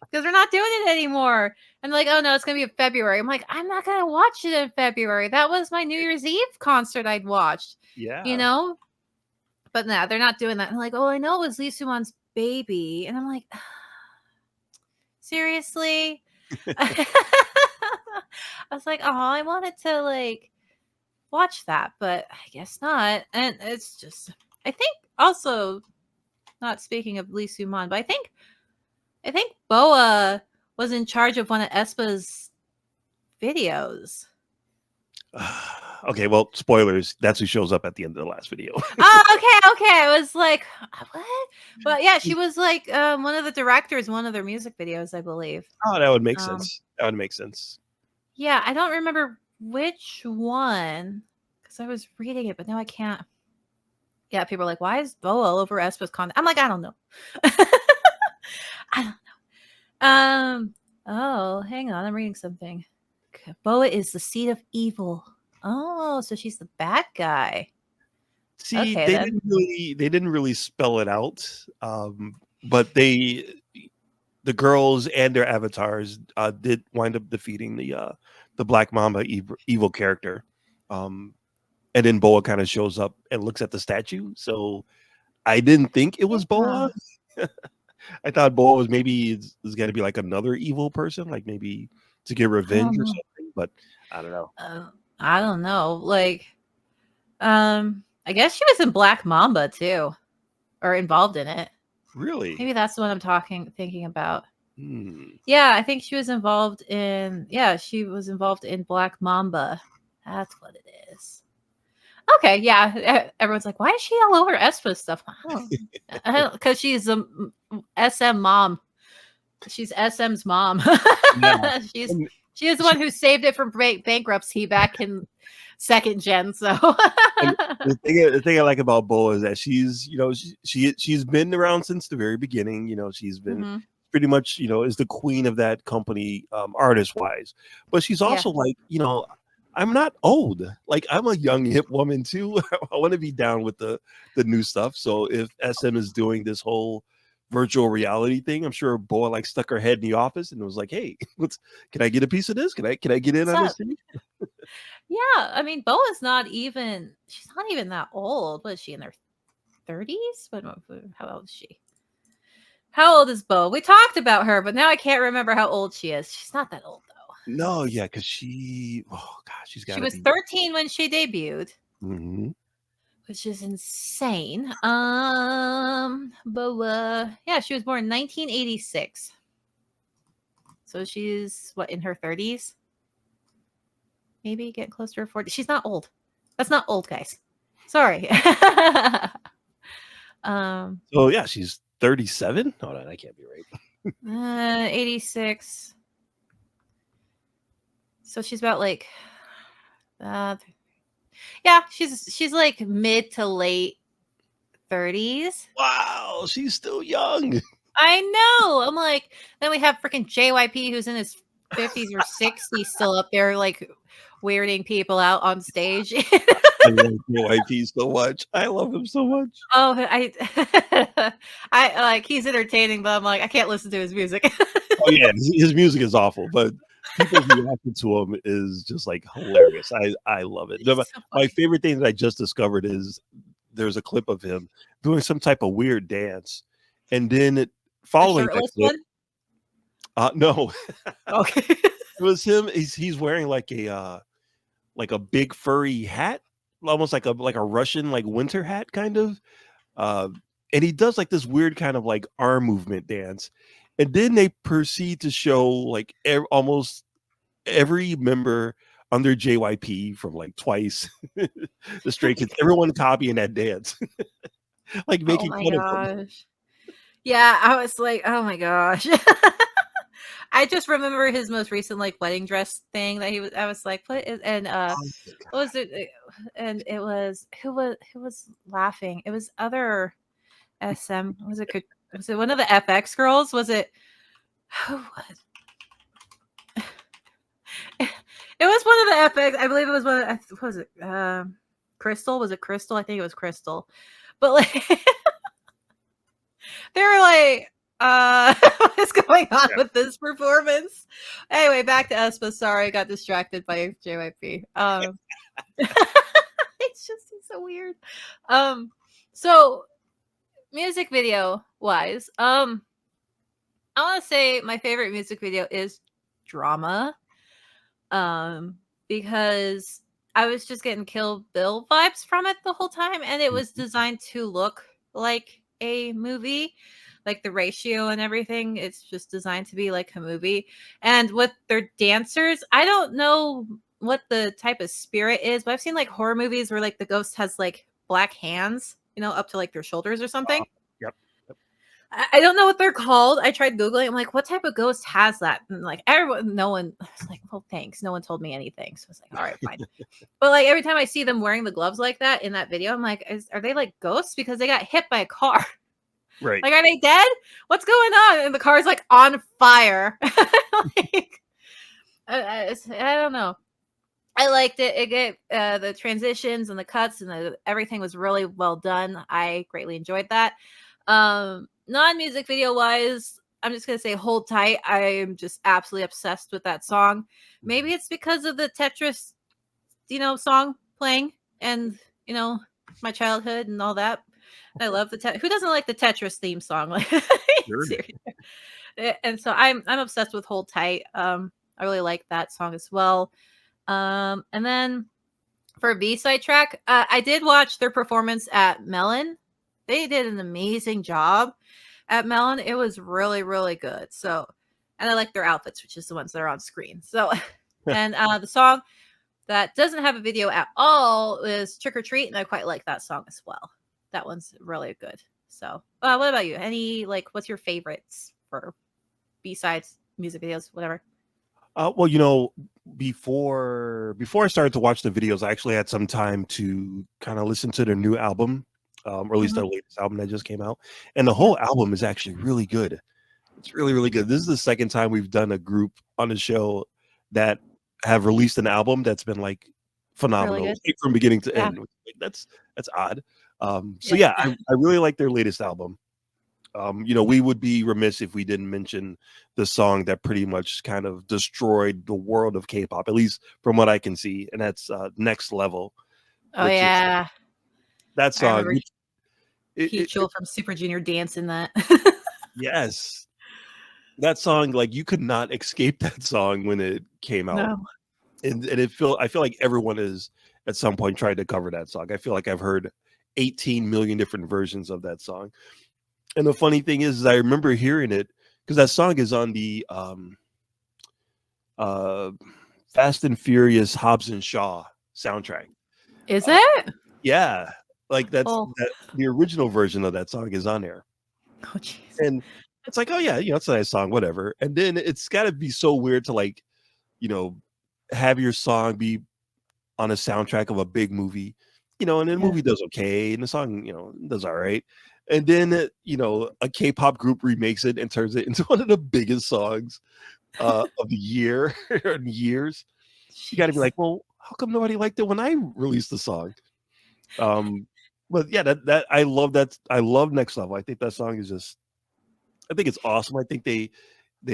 because they're not doing it anymore. And like, oh no, it's gonna be in February. I'm like, I'm not gonna watch it in February. That was my New Year's Eve concert I'd watched, you Yeah. know? But nah, they're not doing that. I'm like, oh, I know it was Lee Sumon's baby. And I'm like, seriously? I was like, oh, I wanted to like watch that, but I guess not. And it's just, I think also, not speaking of Lee Soo-man, but I think Boa was in charge of one of Aespa's videos. Okay, well, spoilers. That's who shows up at the end of the last video. Oh, okay. I was like, what? But yeah, she was like one of the directors, one of their music videos, I believe. Oh, that would make Um, sense. That would make sense. yeah, I don't remember which one because I was reading it, but now I can't. Yeah, people are like, why is Boa all over Espa's content? I'm like, I don't know. I don't know. Oh, hang on. I'm reading something. Boa is the seed of evil. Oh, so she's the bad guy. See, Okay, then. they didn't really spell it out. But the girls and their avatars did wind up defeating the Black Mamba evil character. And then Boa kind of shows up and looks at the statue. So I didn't think it was Boa. I thought Boa was maybe is going to be like another evil person, like maybe to get revenge or something. But I don't know. I don't know. Like, I guess she was in Black Mamba too, or involved in it. Really? Maybe that's the one I'm thinking about. Hmm. Yeah, I think she was involved in. Yeah, she was involved in Black Mamba. That's what it is. Okay, yeah. Everyone's like, why is she all over Espa stuff? I don't, because she's a SM mom. She's SM's mom. Yeah. She is the one who saved it from bankruptcy back in second gen. So And the thing I like about Boa is that she's, she's been around since the very beginning. She's been pretty much, is the queen of that company, artist wise. But she's also like, I'm not old. Like I'm a young hip woman too. I want to be down with the new stuff. So if SM is doing this whole virtual reality thing, I'm sure Boa like stuck her head in the office and was like, "Hey, can I get a piece of this? Can I get in on this thing?" Yeah, I mean, Boa's she's not even that old. Was she in her 30s? How old is she? How old is Boa? We talked about her, but now I can't remember how old she is. She's not that old though. No, yeah, because she She was 13 when she debuted. Mm-hmm. Which is insane. Boa, yeah, she was born in 1986. So she's what, in her 30s? Maybe getting close to her 40s. She's not old. That's not old, guys. Sorry. So yeah, she's 37. Hold on, that can't be right. 86. So she's about like yeah, she's like mid to late 30s. Wow, she's still young. I know. I'm like, then we have freaking JYP who's in his 50s or 60s still up there, like weirding people out on stage. I love JYP so much. I love him so much. Oh, I like he's entertaining, but I'm like, I can't listen to his music. Oh yeah, his music is awful, but people's reaction to him is just like hilarious. I love it. My favorite thing that I just discovered is there's a clip of him doing some type of weird dance, and then following that clip, no, okay, it was him. He's wearing like a big furry hat, almost like a Russian like winter hat kind of, and he does like this weird kind of like arm movement dance, and then they proceed to show like almost every member under JYP from like Twice, the Stray Kids, everyone copying that dance, like making fun of him. Yeah, I was like, oh my gosh. I just remember his most recent like wedding dress thing that he was. I was like, what is? And Oh, what was it? And it was who was laughing? It was other SM. Was it one of the FX girls? Was it who was? It was one of the FX. I believe it was one. What was it? Crystal? Was it Crystal? I think it was Crystal. But like, they were like, what is going on with this performance? Anyway, back to Aespa. Sorry, I got distracted by JYP. It's just so weird. So music video wise, I want to say my favorite music video is Drama. Because I was just getting Kill Bill vibes from it the whole time, and it was designed to look like a movie, like the ratio and everything. It's just designed to be like a movie. And with their dancers, I don't know what the type of spirit is, but I've seen like horror movies where like the ghost has like black hands, up to like their shoulders or something. Yep. I don't know what they're called. I tried Googling. I'm like, what type of ghost has that? And like no one was like, well, thanks. No one told me anything. So I was like, all right, fine. But like every time I see them wearing the gloves like that in that video, I'm like, are they like ghosts? Because they got hit by a car. Right. Like, are they dead? What's going on? And the car's like on fire. Like, I don't know. I liked it. It gave the transitions and the cuts and everything was really well done. I greatly enjoyed that. Non-music video wise, I'm just gonna say Hold Tight. I am just absolutely obsessed with that song. Maybe it's because of the Tetris, song playing and my childhood and all that. I love who doesn't like the Tetris theme song? Like, and so I'm obsessed with Hold Tight. I really like that song as well. And then for a B-side track, I did watch their performance at Melon. They did an amazing job at Melon. It was really, really good. So, and I like their outfits, which is the ones that are on screen. So, and the song that doesn't have a video at all is Trick or Treat, and I quite like that song as well. That one's really good. So, what about you? What's your favorites for B-sides, music videos, whatever? Well, before I started to watch the videos, I actually had some time to kind of listen to their new album, or at least their latest album that just came out. And the whole album is actually really good. It's really, really good. This is the second time we've done a group on the show that have released an album that's been like phenomenal from beginning to end. That's odd. I really like their latest album. We would be remiss if we didn't mention the song that pretty much kind of destroyed the world of K-pop, at least from what I can see, and that's Next Level. Oh yeah, that song. Heat Jewel from Super Junior dancing that. Yes, that song, like you could not escape that song when it came out. No. And I feel like everyone is at some point trying to cover that song. I feel like I've heard 18 million different versions of that song. And the funny thing is I remember hearing it because that song is on the Fast and Furious Hobbs and Shaw soundtrack. Is it? Yeah. Like the original version of that song is on there. Oh jeez. And it's like, oh yeah, it's a nice song, whatever. And then it's gotta be so weird to like, have your song be on a soundtrack of a big movie, and then the movie does okay, and the song, does all right. And then, a K-pop group remakes it and turns it into one of the biggest songs of the year or years. Jeez. You got to be like, well, how come nobody liked it when I released the song? But yeah, that I love that. I love Next Level. I think that song is just, I think it's awesome. I think they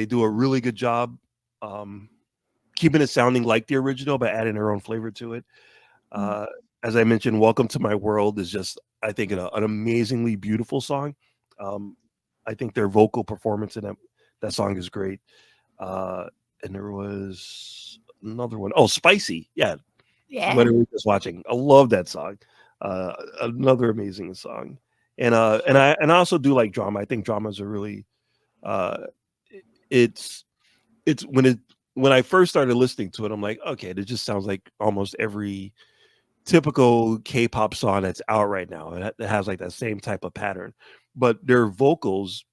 do a really good job keeping it sounding like the original, but adding their own flavor to it. As I mentioned, Welcome to My World is just, I think, an amazingly beautiful song. I think their vocal performance in that song is great. And there was another one. Oh, Spicy. Yeah. What are we just watching? I love that song. Another amazing song. And I also do like Drama. I think Dramas are really it's when I first started listening to it, I'm like, okay, it just sounds like almost every typical K-pop song that's out right now. It has like that same type of pattern, but their vocals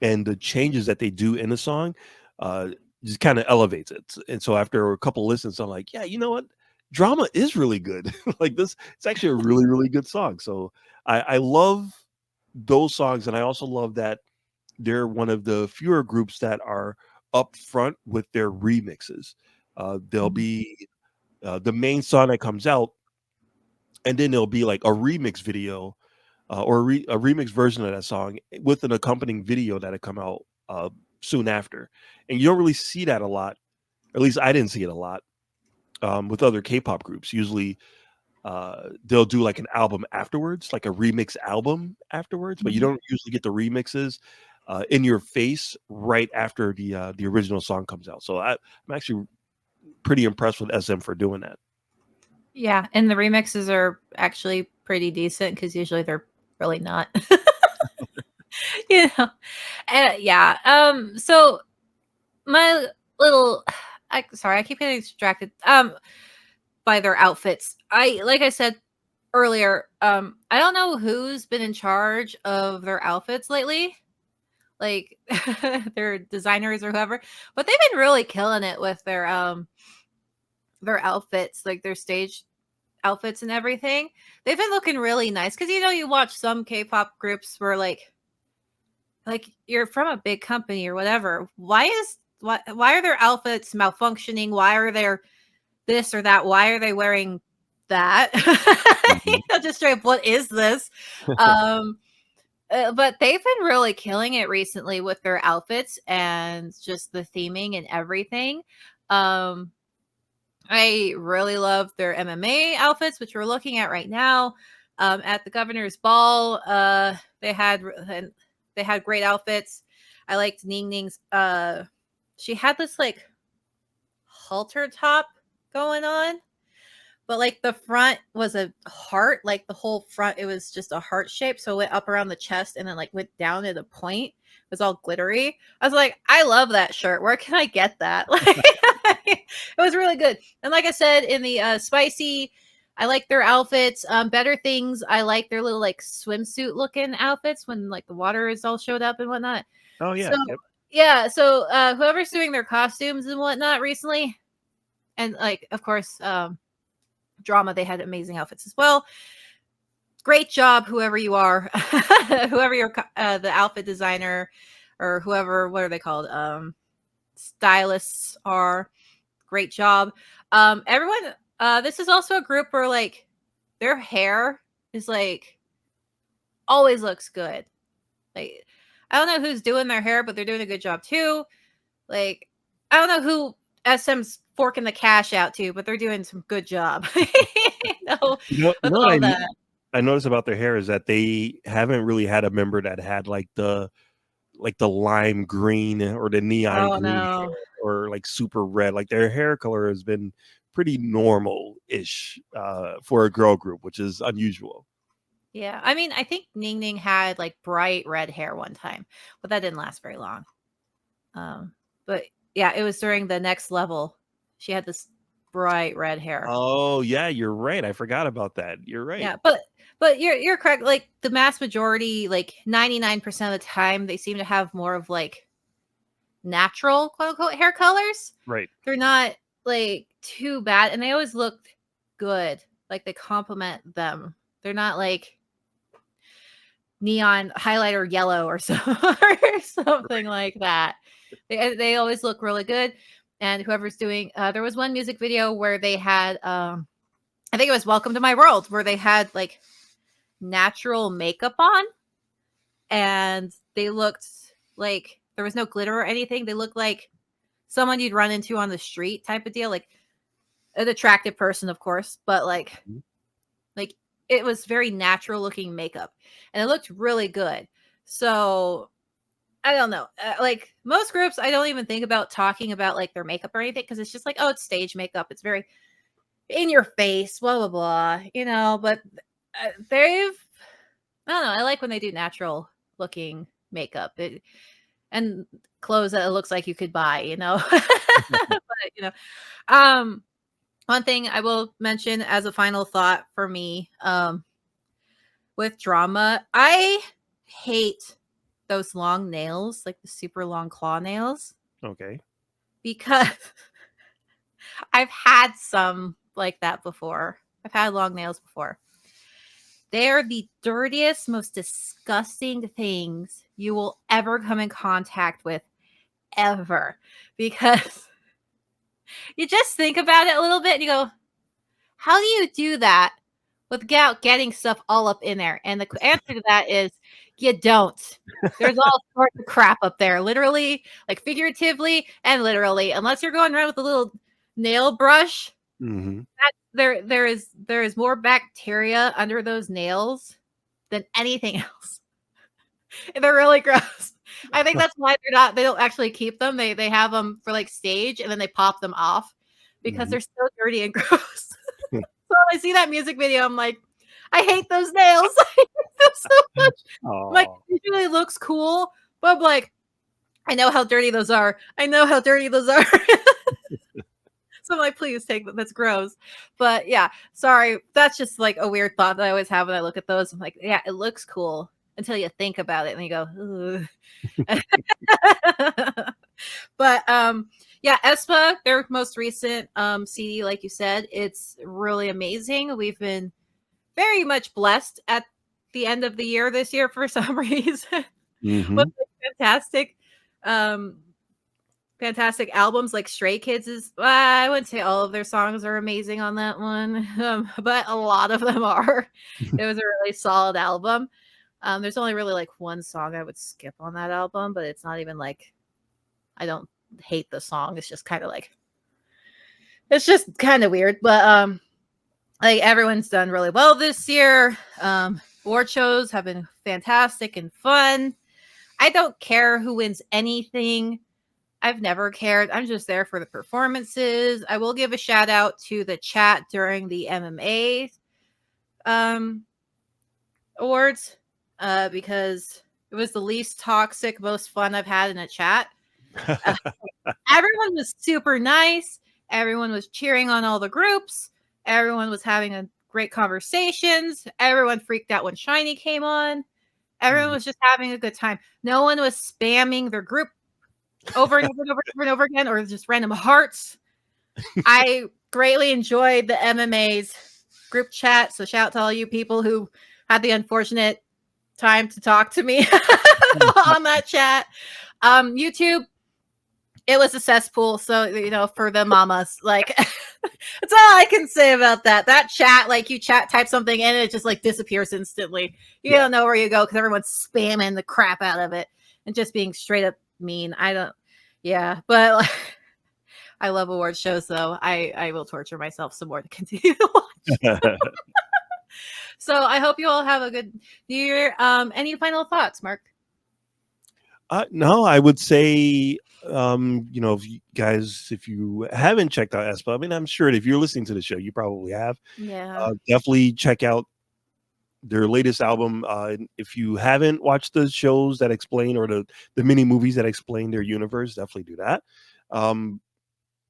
and the changes that they do in the song just kind of elevates it. And so after a couple listens, I'm like, yeah, you know what? Drama is really good. Like this, it's actually a really, really good song. So I love those songs, and I also love that they're one of the fewer groups that are upfront with their remixes. There'll be the main song that comes out, and then there'll be like a remix video or a remix version of that song with an accompanying video that'll come out soon after. And you don't really see that a lot. At least I didn't see it a lot with other K-pop groups. Usually, they'll do like an album afterwards, like a remix album afterwards, but you don't usually get the remixes in your face right after the original song comes out. So I'm actually pretty impressed with SM for doing that. Yeah, and the remixes are actually pretty decent because usually they're really not. you know, yeah. So my little, sorry, I keep getting distracted. By their outfits. Like I said earlier, I don't know who's been in charge of their outfits lately, like their designers or whoever, but they've been really killing it with their outfits, like their stage outfits and everything. They've been looking really nice because you watch some K-pop groups where like you're from a big company or whatever. Why are their outfits malfunctioning? Why are there this or that? Why are they wearing that? Just straight up, what is this? But they've been really killing it recently with their outfits and just the theming and everything. I really love their MMA outfits, which we're looking at right now. At the governor's ball, they had great outfits. I liked Ning Ning's. She had this like halter top going on, but like the front was a heart, like the whole front, it was just a heart shape. So it went up around the chest and then like went down at a point. It was all glittery. I was like, I love that shirt. Where can I get that? It was really good. And like I said, in the spicy, I like their outfits. Better things, I like their little like swimsuit looking outfits when like the water is all showed up and whatnot. Oh So yeah, yep. yeah, so whoever's doing their costumes and whatnot recently, and like of course drama, they had amazing outfits as well. Great job, whoever you are, whoever your the outfit designer or whoever, what are they called, stylists are. Great job. Everyone, this is also a group where like their hair is like always looks good. Like I don't know who's doing their hair, but they're doing a good job too. Like I don't know who SM's forking the cash out to, but they're doing some good job. You With know what all that. I noticed about their hair is that they haven't really had a member that had like the lime green or the neon Oh green no. hair or like super red. Like their hair color has been pretty normal-ish for a girl group, which is unusual. Yeah. I mean, I think Ning Ning had like bright red hair one time, but that didn't last very long. But yeah, it was during the next level. She had this bright red hair. Oh yeah, you're right. I forgot about that. You're right. Yeah, but you're correct. Like the mass majority, like 99% of the time, they seem to have more of like natural quote unquote hair colors. Right. They're not like too bad, and they always look good. Like they complement them. They're not like neon highlighter yellow or so or something Right. like that. They always look really good. And whoever's doing, there was one music video where they had, I think it was "Welcome to My World," where they had like natural makeup on, and they looked like there was no glitter or anything. They looked like someone you'd run into on the street type of deal, like an attractive person, of course, but Mhm. like it was very natural looking makeup, and it looked really good. So I don't know. Like most groups, I don't even think about talking about like their makeup or anything because it's just like, oh, it's stage makeup. It's very in your face, blah blah blah. But they've, I don't know. I like when they do natural looking makeup and clothes that it looks like you could buy. But um, one thing I will mention as a final thought for me, with drama, I hate those long nails, like the super long claw nails. Okay. because I've had some like that before. I've had long nails before. They are the dirtiest, most disgusting things you will ever come in contact with, ever. Because you just think about it a little bit and you go, how do you do that without getting stuff all up in there? And the answer to that is you don't. There's all sorts of crap up there, literally, like figuratively and literally. Unless you're going around with a little nail brush, there is more bacteria under those nails than anything else. And they're really gross. I think that's why they don't actually keep them. They have them for like stage and then they pop them off because they're so dirty and gross. So when I see that music video, I'm like, I hate those nails. I hate them so much. Like, it usually looks cool, but I'm like, I know how dirty those are. I know how dirty those are. So I'm like, please take them. That's gross. But yeah, sorry. That's just like a weird thought that I always have when I look at those. I'm like, yeah, it looks cool until you think about it and you go, but yeah, Aespa, their most recent CD, like you said, it's really amazing. We've been very much blessed at the end of the year this year for some reason. With fantastic fantastic albums. Like Stray Kids is, I wouldn't say all of their songs are amazing on that one, but a lot of them are. It was a really solid album. There's only really like one song I would skip on that album, but it's not even like I don't hate the song. It's just kind of like, it's just kind of weird. But like everyone's done really well this year. Award shows have been fantastic and fun. I don't care who wins anything. I've never cared. I'm just there for the performances. I will give a shout out to the chat during the MMA awards because it was the least toxic, most fun I've had in a chat. Everyone was super nice. Everyone was cheering on all the groups. Everyone was having a great conversations. Everyone freaked out when Shiny came on. Everyone was just having a good time. No one was spamming their group over and over and over and over again, or just random hearts. I greatly enjoyed the MMA's group chat. So shout out to all you people who had the unfortunate time to talk to me on that chat. YouTube, it was a cesspool. So, you know, for the mamas, like that's all I can say about that. That chat, like you type something in, it just like disappears instantly. You don't know where you go because everyone's spamming the crap out of it and just being straight up mean. But like, I love award shows, though. I will torture myself some more to continue to watch. So I hope you all have a good New Year. Any final thoughts, Mark? No, I would say, you know, if you guys, if you haven't checked out Aespa, I mean, I'm sure if you're listening to the show, you probably have. Yeah. Definitely check out their latest album. If you haven't watched the shows that explain, or the mini movies that explain their universe, definitely do that.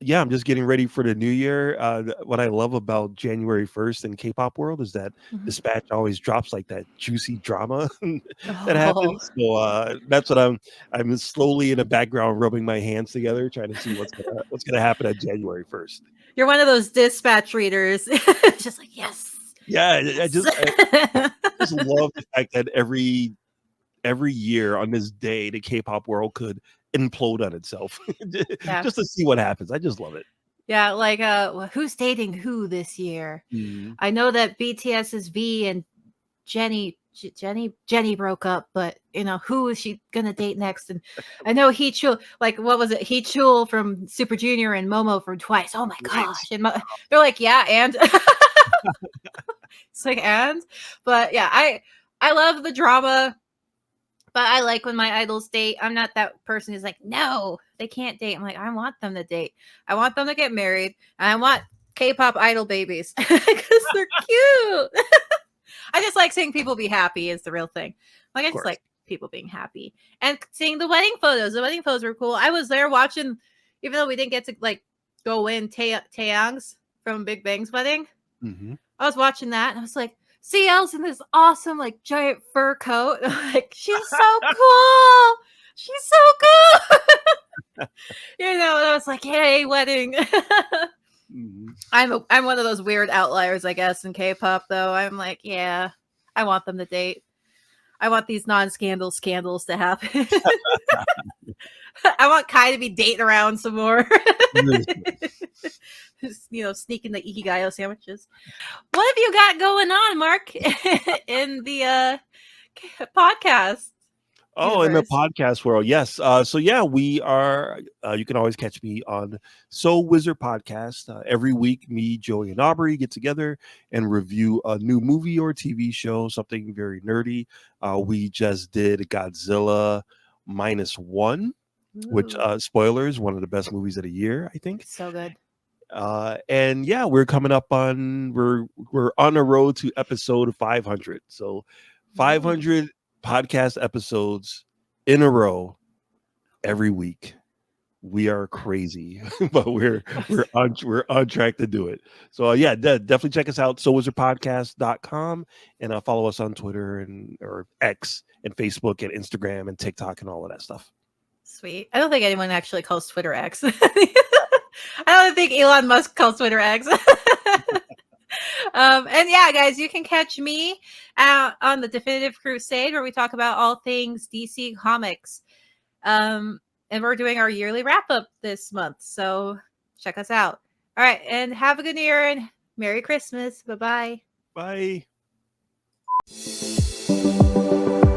Yeah, I'm just getting ready for the new year. What I love about January 1st in K-pop world is that Dispatch always drops like that juicy drama that happens. So that's what I'm slowly in the background rubbing my hands together, trying to see what's gonna happen at January 1st. You're one of those Dispatch readers, just like yes. Yeah, I just love the fact that every year on this day, the K-pop world could implode on itself just to see what happens. I just love it. Yeah, like who's dating who this year? I know that BTS's V and Jenny broke up, but you know, who is she gonna date next? And I know Heechul, like what was it? Heechul from Super Junior and Momo from Twice. Oh my gosh. And they're like, yeah, and it's like, and but yeah, I love the drama. But I like when my idols date. I'm not that person who's like, no, they can't date. I'm like, I want them to date. I want them to get married. And I want K-pop idol babies because they're cute. I just like seeing people be happy is the real thing. Like I just like people being happy and seeing the wedding photos. The wedding photos were cool. I was there watching, even though we didn't get to like go in Taeyang's from Big Bang's wedding. I was watching that and I was like, CL's in this awesome, like, giant fur coat. Like, she's so cool. She's so cool. You know, and I was like, "Hey, wedding." Mhm. I'm one of those weird outliers, I guess, in K-pop. Though I'm like, yeah, I want them to date. I want these non-scandal scandals to happen. I want Kai to be dating around some more. Just, you know, sneaking the Ikigayo sandwiches. What have you got going on, Mark, in the podcast Oh, in the universe? podcast world, yes. So yeah, we are. You can always catch me on Soul Wizard podcast every week. Me, Joey, and Aubrey get together and review a new movie or TV show, something very nerdy. We just did Godzilla -1, which Ooh, spoilers, one of the best movies of the year, I think. so good. And yeah, we're coming up on we're on the road to episode 500. So 500 podcast episodes in a row every week. We are crazy, but we're on track to do it. So yeah, definitely check us out, sowizardpodcast.com, and follow us on Twitter and or X and Facebook and Instagram and TikTok and all of that stuff. Sweet. I don't think anyone actually calls Twitter X. I don't think Elon Musk calls Twitter X. And yeah, guys, you can catch me out on the Definitive Crusade, where we talk about all things DC Comics. And we're doing our yearly wrap up this month, so check us out. All right, and have a good year and Merry Christmas. Bye bye. Bye.